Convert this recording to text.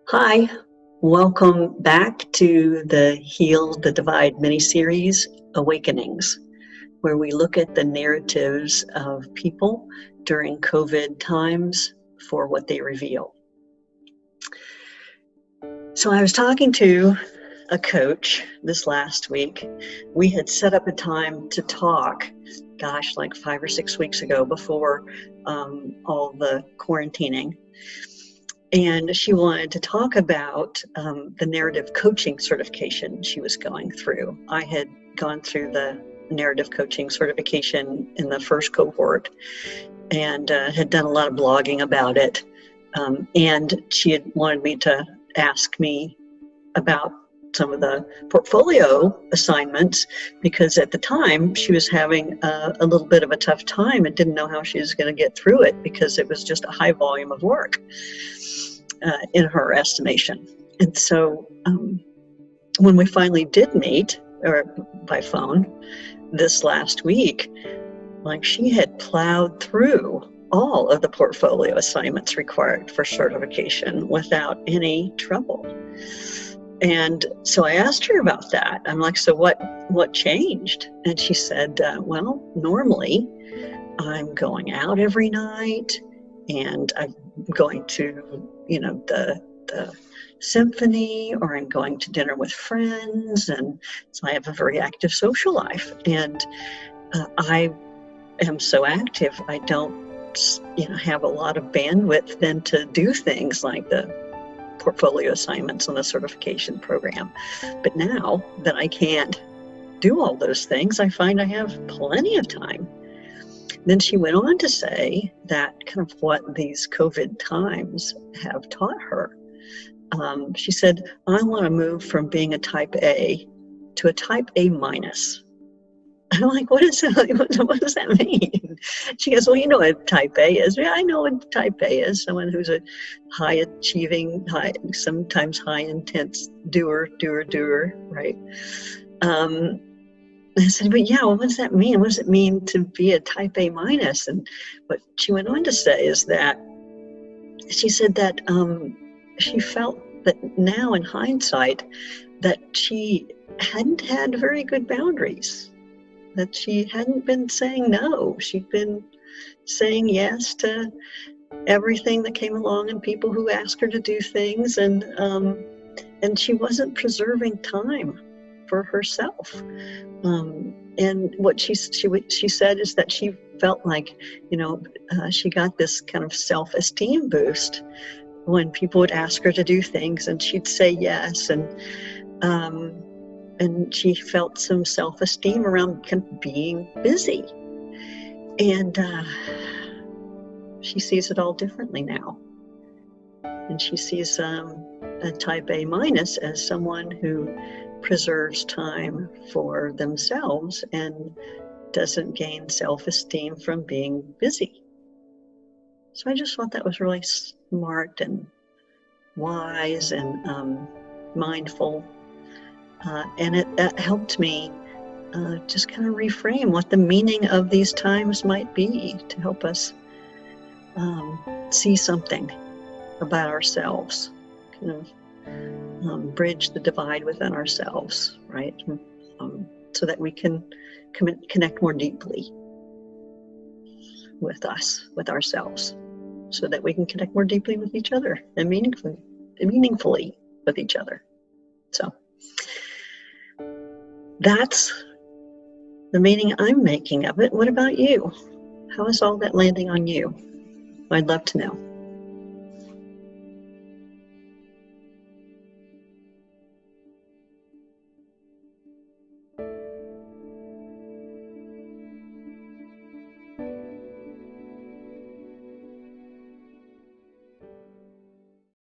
Hi, welcome back to the Heal the Divide mini-series, Awakenings, where we look at the narratives of people during COVID times for what they reveal. So I was talking to a coach this last week. We had set up a time to talk, like 5 or 6 weeks ago before all the quarantining. And she wanted to talk about the narrative coaching certification she was going through. I had gone through the narrative coaching certification in the first cohort and had done a lot of blogging about it. And she had wanted me to ask me about some of the portfolio assignments, because at the time she was having a little bit of a tough time and didn't know how she was going to get through it because it was just a high volume of work in her estimation. And so when we finally did meet, or by phone, this last week, she had plowed through all of the portfolio assignments required for certification without any trouble. And so I asked her about that. I'm like, so what changed? And she said, well, normally I'm going out every night and I'm going to, the symphony, or I'm going to dinner with friends. And so I have a very active social life. And I am so active, I don't, have a lot of bandwidth then to do things like the portfolio assignments on the certification program. But now that I can't do all those things, I find I have plenty of time. Then she went on to say that kind of what these COVID times have taught her. She said, I want to move from being a type A to a type A minus. I'm like, what does that mean? She goes, well, you know what type A is. Yeah, I know what type A is. Someone who's a high achieving, sometimes high intense doer, right? I said, but yeah, well, what does that mean? What does it mean to be a type A minus? And what she went on to say is that she said that she felt that now in hindsight that she hadn't had very good boundaries, that she hadn't been saying no. She'd been saying yes to everything that came along and people who asked her to do things, and she wasn't preserving time for herself. And what she said is that she felt like, she got this kind of self-esteem boost when people would ask her to do things, and she'd say yes, and she felt some self-esteem around kind of being busy. And she sees it all differently now. And she sees a type A minus as someone who preserves time for themselves and doesn't gain self-esteem from being busy. So I just thought that was really smart and wise and mindful. And it helped me just kind of reframe what the meaning of these times might be, to help us see something about ourselves, kind of bridge the divide within ourselves, right? So that we can connect more deeply with ourselves, so that we can connect more deeply with each other and meaningfully with each other. So that's the meaning I'm making of it. What about you? How is all that landing on you? I'd love to know.